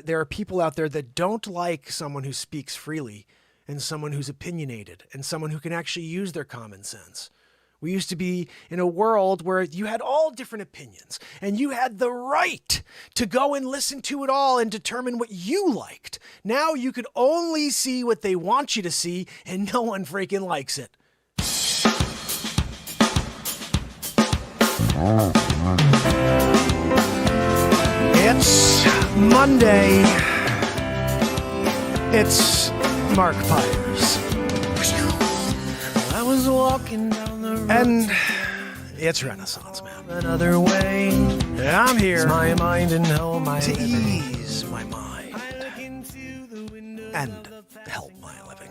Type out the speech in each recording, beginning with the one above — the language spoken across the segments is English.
There are people out there that don't like someone who speaks freely and someone who's opinionated and someone who can actually use their common sense. We used to be in a world where you had all different opinions and you had the right to go and listen to it all and determine what you liked. Now you could only see what they want you to see and no one freaking likes it. It's Monday. It's Mark Pyers. I was walking down the road. And it's Renaissance Man. Another way. I'm here my mind and help my to ease my mind and help my living.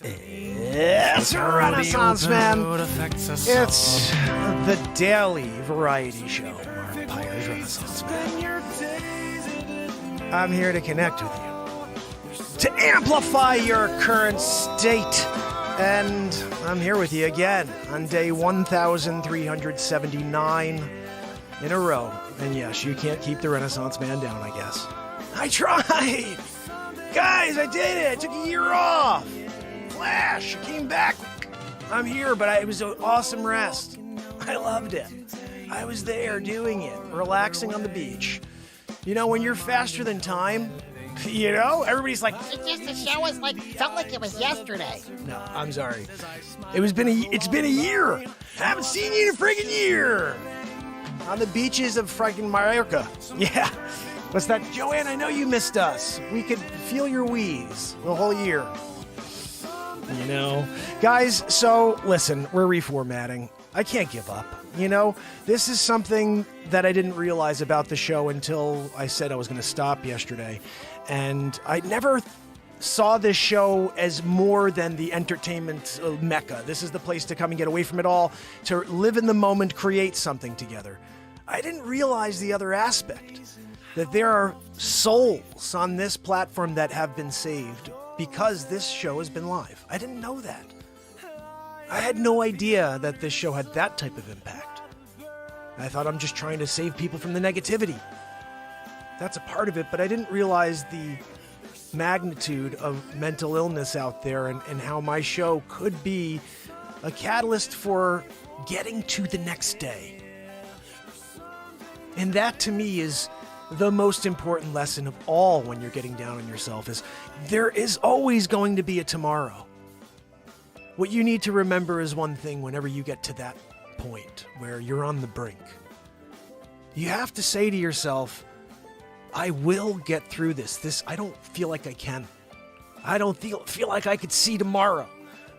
It's Renaissance Man. It's the daily variety show. Mark Pyers, Renaissance Man. I'm here to connect with you, to amplify your current state. And I'm here with you again on day 1,379 in a row. And yes, you can't keep the Renaissance Man down, I guess. I tried! Guys, I did it! I took a year off! Flash! I came back! I'm here, but it was an awesome rest. I loved it. I was there doing it, relaxing on the beach. You know, when you're faster than time, you know, everybody's like, it's just the show was like, felt like it was yesterday. No, I'm sorry. It's been a year. I haven't seen you in a friggin' year. On the beaches of friggin' Mallorca. Yeah. What's that? Joanne, I know you missed us. We could feel your wheeze the whole year. You know? Guys, so listen, we're reformatting. I can't give up. You know, this is something that I didn't realize about the show until I said I was going to stop yesterday. And I never saw this show as more than the entertainment mecca. This is the place to come and get away from it all, to live in the moment, create something together. I didn't realize the other aspect, that there are souls on this platform that have been saved because this show has been live. I didn't know that. I had no idea that this show had that type of impact. I thought I'm just trying to save people from the negativity. That's a part of it, but I didn't realize the magnitude of mental illness out there and how my show could be a catalyst for getting to the next day. And that to me is the most important lesson of all when you're getting down on yourself, is there is always going to be a tomorrow. What you need to remember is one thing whenever you get to that point where you're on the brink. You have to say to yourself, I will get through this. I don't feel like I can. I don't feel like I could see tomorrow.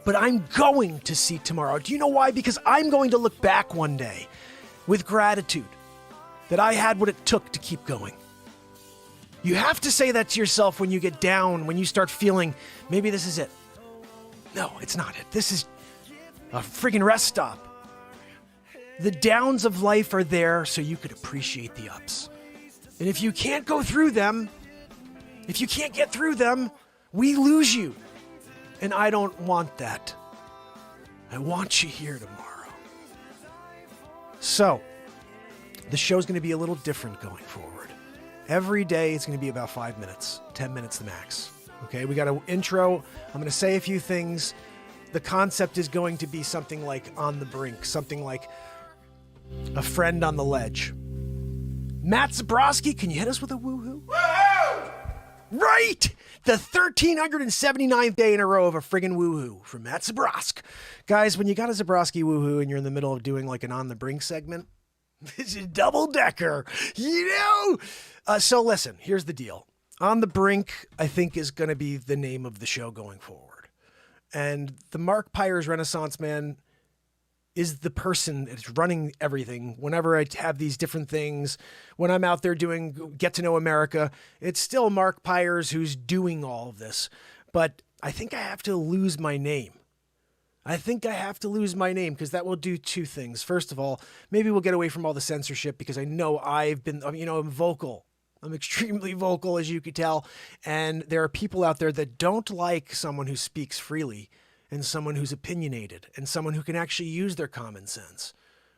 But I'm going to see tomorrow. Do you know why? Because I'm going to look back one day with gratitude that I had what it took to keep going. You have to say that to yourself when you get down, when you start feeling, maybe this is it. No, it's not it. This is a friggin' rest stop. The downs of life are there so you could appreciate the ups. And if you can't go through them, if you can't get through them, we lose you. And I don't want that. I want you here tomorrow. So, the show's going to be a little different going forward. Every day it's going to be about 5 minutes, 10 minutes the max. Okay, we got an intro. I'm going to say a few things. The concept is going to be something like On The Brink, something like a friend on the ledge. Matt Zabrowski, can you hit us with a woohoo? Woohoo! Right! The 1,379th day in a row of a friggin' woohoo from Matt Zabrowski. Guys, when you got a Zabrowski woohoo and you're in the middle of doing like an On The Brink segment, this is double-decker, you know? So listen, here's the deal. On the Brink, I think, is going to be the name of the show going forward. And the Mark Pyers Renaissance Man is the person that's running everything. Whenever I have these different things, when I'm out there doing Get to Know America, it's still Mark Pyers who's doing all of this. But I think I have to lose my name. I think I have to lose my name because that will do two things. First of all, maybe we'll get away from all the censorship because I know I've been, I'm vocal. I'm extremely vocal, as you could tell. And there are people out there that don't like someone who speaks freely and someone who's opinionated and someone who can actually use their common sense.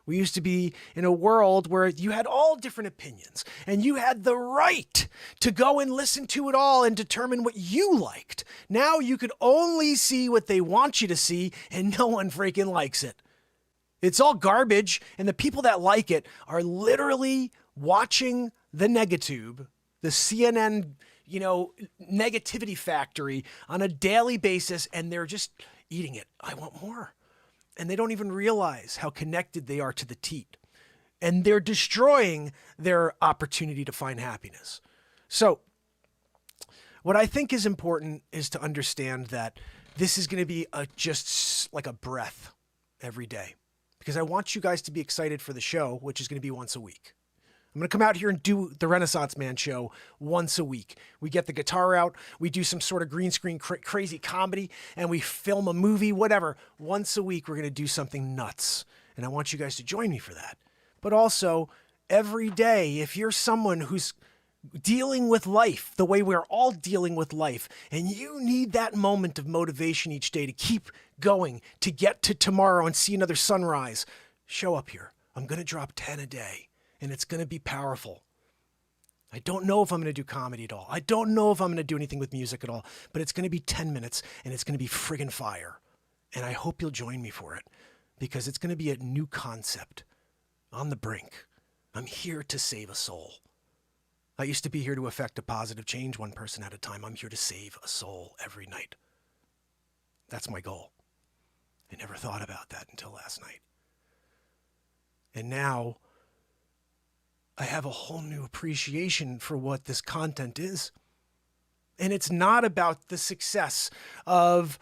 We used to be in a world where you had all different opinions and you had the right to go and listen to it all and determine what you liked. Now you could only see what they want you to see and no one freaking likes it. It's all garbage, and the people that like it are literally watching the negatube, the CNN, negativity factory on a daily basis, and they're just eating it. I want more. And they don't even realize how connected they are to the teat. And they're destroying their opportunity to find happiness. So what I think is important is to understand that this is going to be just like a breath every day. Because I want you guys to be excited for the show, which is going to be once a week. I'm going to come out here and do the Renaissance Man show once a week. We get the guitar out, we do some sort of green screen crazy comedy, and we film a movie, whatever. Once a week, we're going to do something nuts. And I want you guys to join me for that. But also, every day, if you're someone who's dealing with life the way we're all dealing with life, and you need that moment of motivation each day to keep going, to get to tomorrow and see another sunrise, show up here. I'm going to drop 10 a day. And it's going to be powerful. I don't know if I'm going to do comedy at all. I don't know if I'm going to do anything with music at all. But it's going to be 10 minutes, and it's going to be friggin' fire. And I hope you'll join me for it. Because it's going to be a new concept. On the brink. I'm here to save a soul. I used to be here to effect a positive change one person at a time. I'm here to save a soul every night. That's my goal. I never thought about that until last night. And now I have a whole new appreciation for what this content is. And it's not about the success of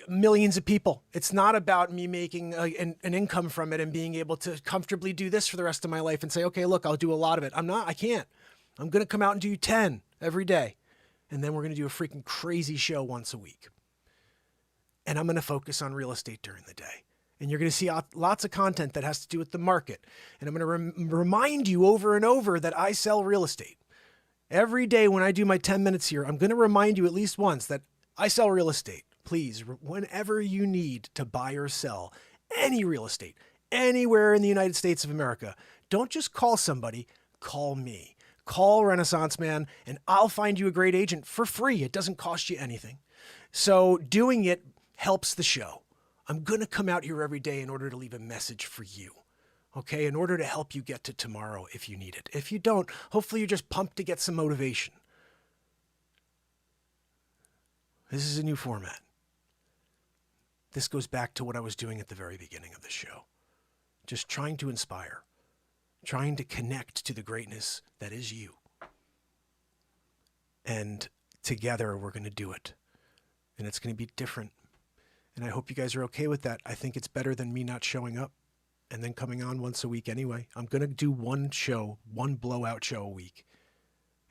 millions of people. It's not about me making an income from it and being able to comfortably do this for the rest of my life and say, okay, look, I'll do a lot of it. I can't. I'm going to come out and do 10 every day. And then we're going to do a freaking crazy show once a week. And I'm going to focus on real estate during the day. And you're going to see lots of content that has to do with the market. And I'm going to remind you over and over that I sell real estate. Every day when I do my 10 minutes here, I'm going to remind you at least once that I sell real estate. Please, whenever you need to buy or sell any real estate, anywhere in the United States of America, don't just call somebody, call me. Call Renaissance Man, and I'll find you a great agent for free. It doesn't cost you anything. So doing it helps the show. I'm going to come out here every day in order to leave a message for you, okay? In order to help you get to tomorrow if you need it. If you don't, hopefully you're just pumped to get some motivation. This is a new format. This goes back to what I was doing at the very beginning of the show. Just trying to inspire, trying to connect to the greatness that is you. And together we're going to do it. And it's going to be different. And I hope you guys are okay with that. I think it's better than me not showing up and then coming on once a week anyway. I'm going to do one show, one blowout show a week.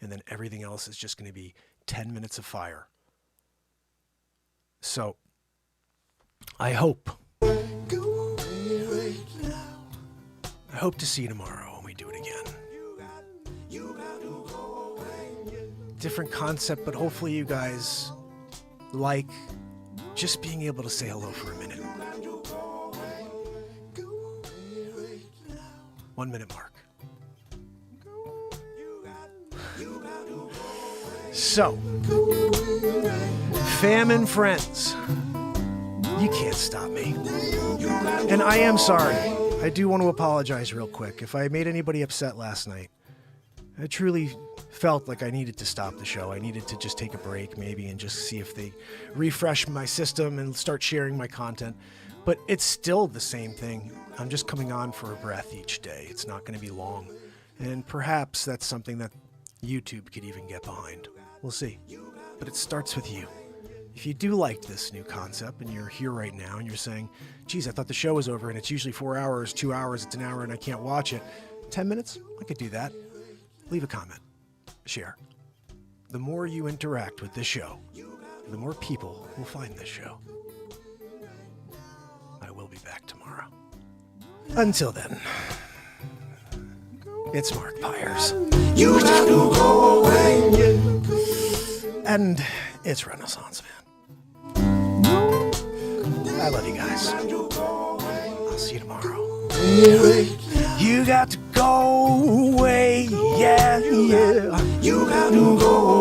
And then everything else is just going to be 10 minutes of fire. So I hope to see you tomorrow when we do it again. Different concept, but hopefully you guys like just being able to say hello for a minute. 1 minute mark. So, fam and friends, you can't stop me. And I am sorry. I do want to apologize real quick if I made anybody upset last night. I truly felt like I needed to stop the show. I needed to just take a break maybe and just see if they refresh my system and start sharing my content. But it's still the same thing. I'm just coming on for a breath each day. It's not going to be long. And perhaps that's something that YouTube could even get behind. We'll see. But it starts with you. If you do like this new concept and you're here right now and you're saying, geez, I thought the show was over and it's usually 4 hours, 2 hours, it's an hour and I can't watch it. 10 minutes? I could do that. Leave a comment. Share. The more you interact with this show, the more people will find this show. I will be back tomorrow. Until then, it's Mark Pyers. You have to go away. And it's Renaissance Man. I love you guys. I'll see you tomorrow. You got to go away, yeah, yeah. You got to go